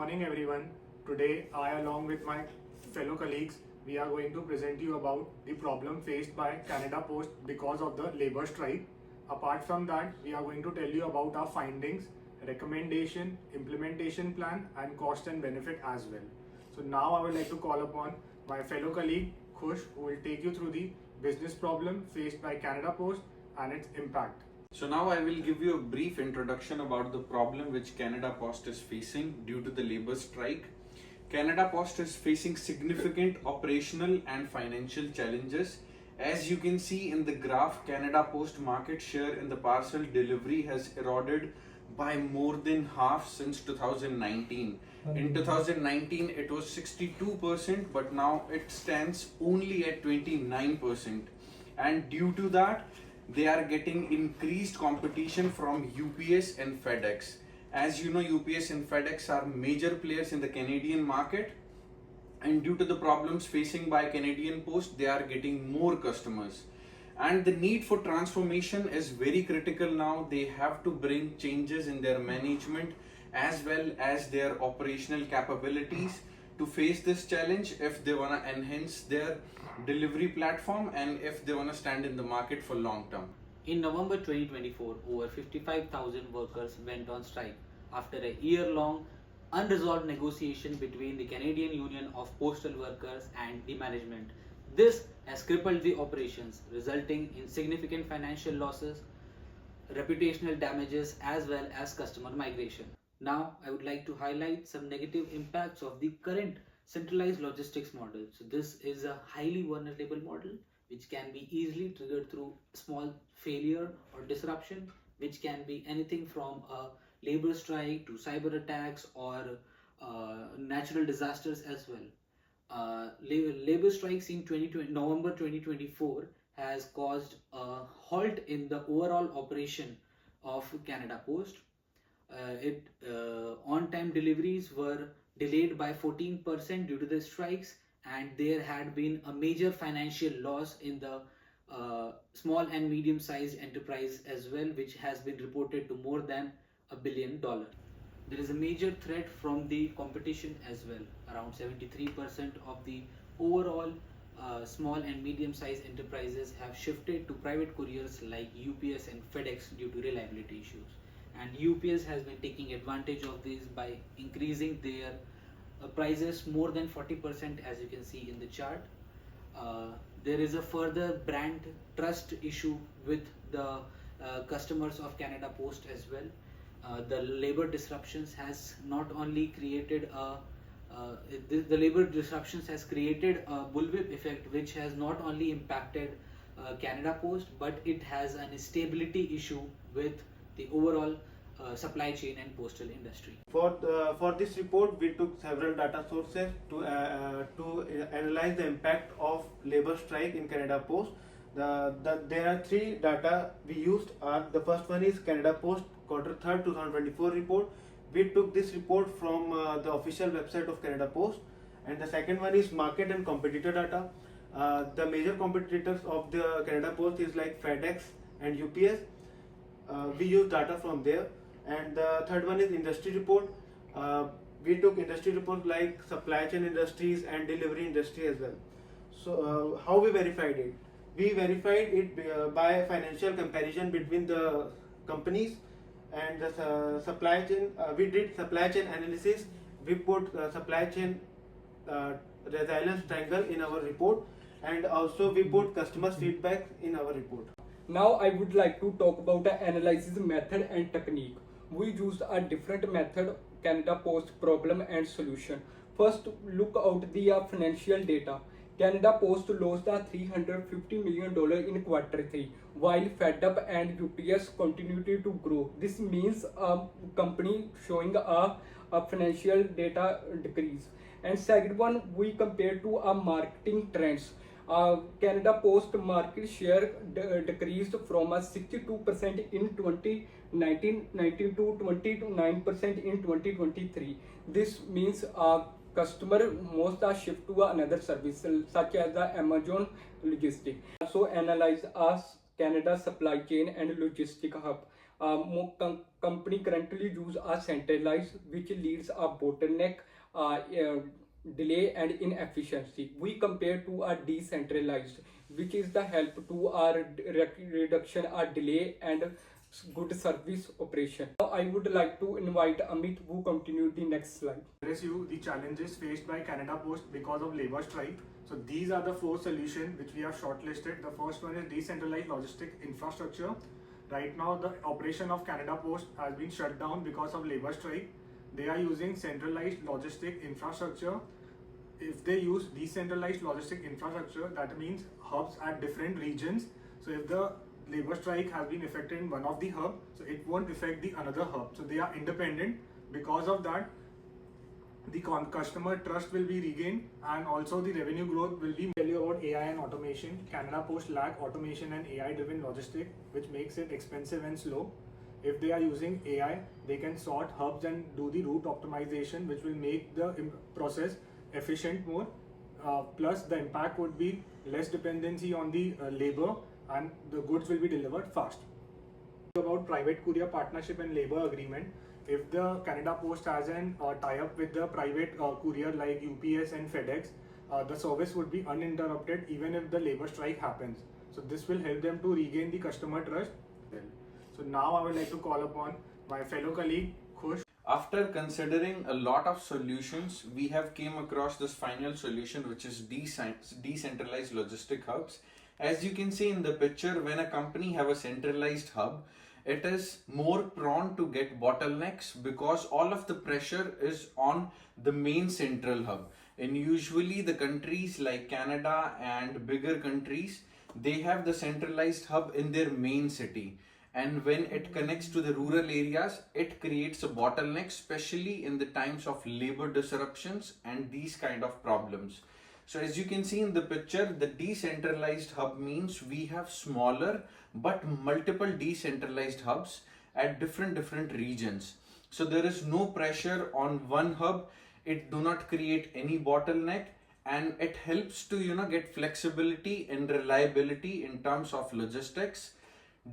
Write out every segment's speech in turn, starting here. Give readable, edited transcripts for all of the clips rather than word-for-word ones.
morning everyone. Today I along with my fellow colleagues we are going to present you about the problem faced by Canada Post because of the labor strike. Apart from that, we are going to tell you about our findings, recommendation, implementation plan and cost and benefit as well. So now I would like to call upon my fellow colleague Khush, who will take you through the business problem faced by Canada Post and its impact. So now I will give you a brief introduction about the problem which Canada Post is facing due to the labor strike. Canada Post is facing significant operational and financial challenges. As you can see in the graph, Canada Post market share in the parcel delivery has eroded by more than half since 2019. In 2019 it was 62%, but now it stands only at 29%. And due to that, they are getting increased competition from UPS and FedEx. As you know, UPS and FedEx are major players in the Canadian market, and due to the problems facing by Canadian Post, they are getting more customers. And the need for transformation is very critical now. They have to bring changes in their management as well as their operational capabilities to face this challenge if they want to enhance their delivery platform and if they want to stand in the market for long term. In November 2024, over 55,000 workers went on strike after a year-long unresolved negotiation between the Canadian Union of Postal Workers and the management. This has crippled the operations, resulting in significant financial losses, reputational damages, as well as customer migration. Now, I would like to highlight some negative impacts of the current centralized logistics model. So this is a highly vulnerable model which can be easily triggered through small failure or disruption, which can be anything from a labor strike to cyber attacks or natural disasters as well. Labor strikes in November 2024 has caused a halt in the overall operation of Canada Post. On-time deliveries were delayed by 14% due to the strikes, and there had been a major financial loss in the small and medium-sized enterprise as well, which has been reported to more than $1 billion. There is a major threat from the competition as well. Around 73% of the overall small and medium-sized enterprises have shifted to private couriers like UPS and FedEx due to reliability issues. And UPS has been taking advantage of this by increasing their prices more than 40%, as you can see in the chart. There is a further brand trust issue with the customers of Canada Post as well. The labor disruptions has not only created the labor disruptions has created a bullwhip effect, which has not only impacted Canada Post, but it has an stability issue with the overall supply chain and postal industry. For this report, we took several data sources to analyze the impact of labor strike in Canada Post. There are three data we used. The first one is Canada Post Q3 2024 report. We took this report from the official website of Canada Post. And the second one is market and competitor data. The major competitors of the Canada Post is like FedEx and UPS. We use data from there. And the third one is industry report. We took industry reports like supply chain industries and delivery industry as well. So how we verified it? We verified it by financial comparison between the companies and the supply chain. We did supply chain analysis. We put supply chain resilience triangle in our report, and also we put customers feedback in our report. Now I would like to talk about the analysis method and technique. We used a different method, Canada Post problem and solution. First, look out the financial data. Canada Post lost $350 million in Q3, while FedUp and UPS continued to grow. This means a company showing a financial data decrease. And second one, we compare to a marketing trends. Canada Post market share decreased from 62% in 2019 to 29% in 2023. This means customer most are shift to another service such as the Amazon logistic. Also analyze us Canada supply chain and logistic hub. Company currently use a centralized, which leads a bottleneck, delay and inefficiency. We compare to a decentralized, which is the help to our reduction, a delay and good service operation. Now I would like to invite Amit who continue the next slide. Address you the challenges faced by Canada Post because of labor strike. So these are the 4 solutions which we have shortlisted. The first one is decentralized logistic infrastructure. Right now the operation of Canada Post has been shut down because of labor strike. They are using centralized logistic infrastructure. If they use decentralized logistic infrastructure, that means hubs at different regions. So if the labor strike has been affected in one of the hub, so it won't affect the another hub. So they are independent. Because of that, the customer trust will be regained and also the revenue growth will be. Tell you about AI and automation. Canada Post lack automation and AI driven logistic, which makes it expensive and slow. If they are using AI, they can sort hubs and do the route optimization, which will make the process efficient more. Plus the impact would be less dependency on the labor and the goods will be delivered fast. About private courier partnership and labor agreement. If the Canada Post has an tie-up with the private courier like UPS and FedEx, the service would be uninterrupted even if the labor strike happens. So this will help them to regain the customer trust. So now I would like to call upon my fellow colleague Khush. After considering a lot of solutions, we have came across this final solution, which is decentralized logistic hubs. As you can see in the picture, when a company have a centralized hub, it is more prone to get bottlenecks because all of the pressure is on the main central hub. And usually the countries like Canada and bigger countries, they have the centralized hub in their main city. And when it connects to the rural areas, it creates a bottleneck, especially in the times of labor disruptions and these kind of problems. So as you can see in the picture, the decentralized hub means we have smaller but multiple decentralized hubs at different regions. So there is no pressure on one hub. It do not create any bottleneck, and it helps to get flexibility and reliability in terms of logistics.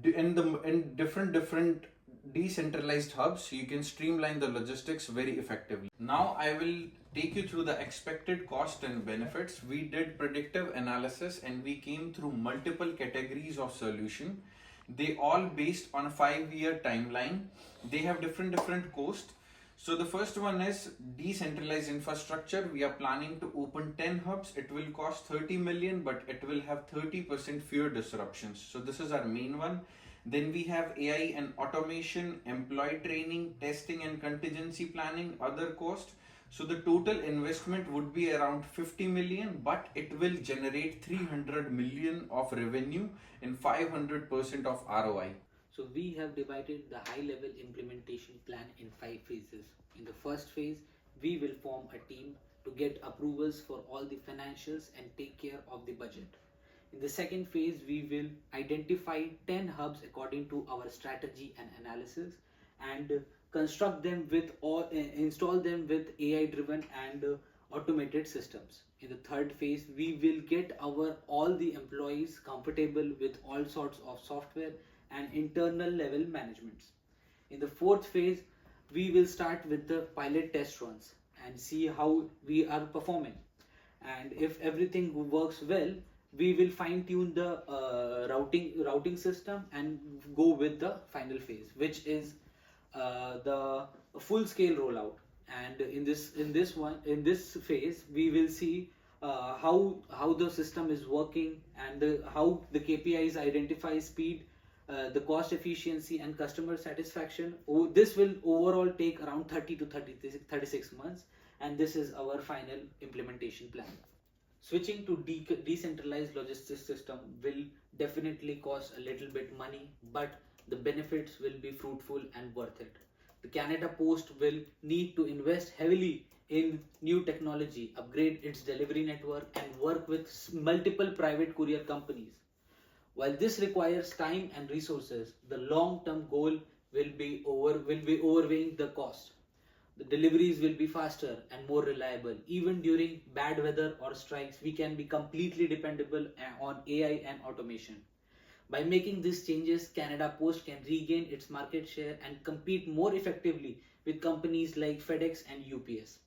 In different decentralized hubs, you can streamline the logistics very effectively. Now I will take you through the expected cost and benefits. We did predictive analysis and we came through multiple categories of solution. They all based on a 5-year timeline. They have different cost. So the first one is decentralized infrastructure. We are planning to open 10 hubs. It will cost 30 million, but it will have 30% fewer disruptions. So this is our main one. Then we have AI and automation, employee training, testing and contingency planning, other cost. So the total investment would be around 50 million, but it will generate 300 million of revenue and 500% of ROI. So we have divided the high-level implementation plan in 5 phases. In the first phase, we will form a team to get approvals for all the financials and take care of the budget. In the second phase, we will identify 10 hubs according to our strategy and analysis and construct them with install them with AI-driven and automated systems. In the third phase, we will get all the employees comfortable with all sorts of software and internal level managements. In the fourth phase, we will start with the pilot test runs and see how we are performing. And if everything works well, we will fine tune the routing system and go with the final phase, which is the full scale rollout. And in this phase, we will see how the system is working and how the KPIs identify speed, the cost efficiency and customer satisfaction. This will overall take around 30 to 36 months, and this is our final implementation plan. Switching to decentralized logistics system will definitely cost a little bit money, but the benefits will be fruitful and worth it. The Canada Post will need to invest heavily in new technology, upgrade its delivery network and work with multiple private courier companies. While this requires time and resources, the long-term goal will be overweighing the cost. The deliveries will be faster and more reliable. Even during bad weather or strikes, we can be completely dependable on AI and automation. By making these changes, Canada Post can regain its market share and compete more effectively with companies like FedEx and UPS.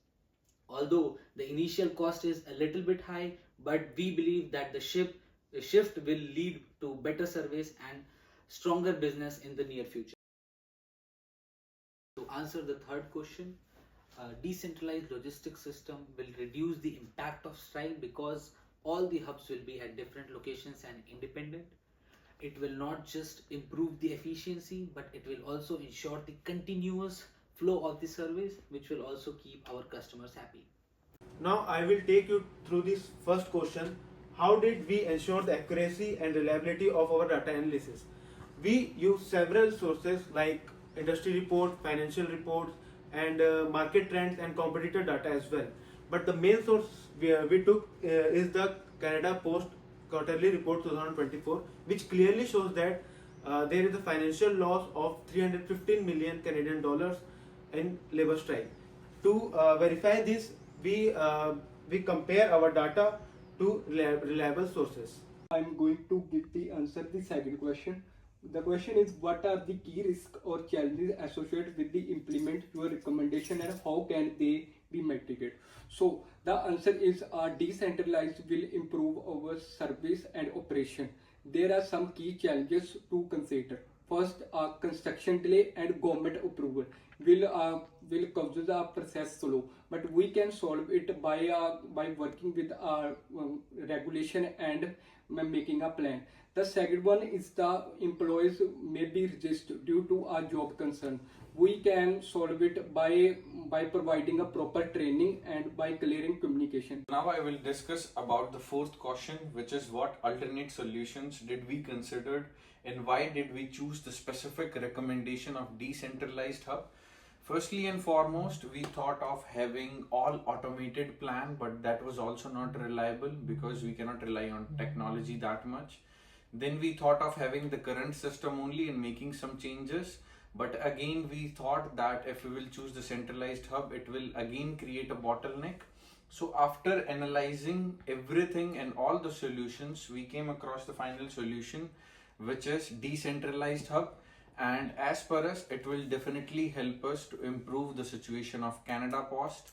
Although the initial cost is a little bit high, but we believe that the shift will lead to better service and stronger business in the near future. To answer the third question, a decentralized logistics system will reduce the impact of strike because all the hubs will be at different locations and independent. It will not just improve the efficiency, but it will also ensure the continuous flow of the service, which will also keep our customers happy. Now I will take you through this first question. How did we ensure the accuracy and reliability of our data analysis? We use several sources like industry reports, financial reports, and market trends and competitor data as well. But the main source we took is the Canada Post quarterly report 2024, which clearly shows that there is a financial loss of 315 million Canadian dollars in labor strike. To verify this, we compare our data to reliable sources. I'm going to give the answer the second question. The question is, what are the key risks or challenges associated with the implement your recommendation and how can they be mitigated? So the answer is decentralized will improve our service and operation. There are some key challenges to consider. First, construction delay and government approval will cause the process slow, but we can solve it by working with our regulation and making a plan. The second one is the employees may be resist due to a job concern. We can solve it by providing a proper training and by clearing communication. Now I will discuss about the fourth question, which is what alternate solutions did we consider and why did we choose the specific recommendation of decentralized hub. Firstly and foremost, we thought of having all automated plan, but that was also not reliable because we cannot rely on technology that much. Then we thought of having the current system only and making some changes. But again, we thought that if we will choose the centralized hub, it will again create a bottleneck. So after analyzing everything and all the solutions, we came across the final solution, which is decentralized hub. And as per us, it will definitely help us to improve the situation of Canada Post.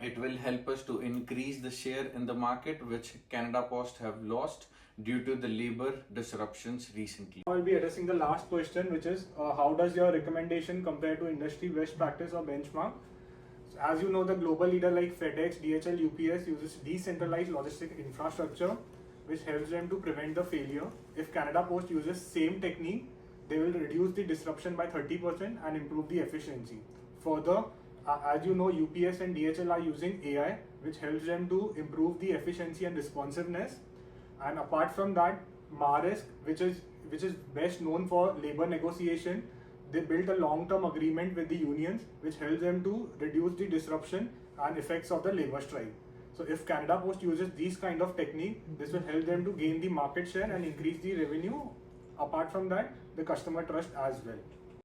It will help us to increase the share in the market, which Canada Post have lost due to the labor disruptions recently. I'll be addressing the last question, which is how does your recommendation compare to industry best practice or benchmark? So as you know, the global leader like FedEx, DHL, UPS uses decentralized logistic infrastructure, which helps them to prevent the failure. If Canada Post uses same technique, they will reduce the disruption by 30% and improve the efficiency. Further, as you know, UPS and DHL are using AI, which helps them to improve the efficiency and responsiveness. And apart from that, Maersk, which is best known for labor negotiation, they built a long-term agreement with the unions, which helps them to reduce the disruption and effects of the labor strike. So if Canada Post uses these kind of technique, this will help them to gain the market share and increase the revenue. Apart from that, the customer trust as well.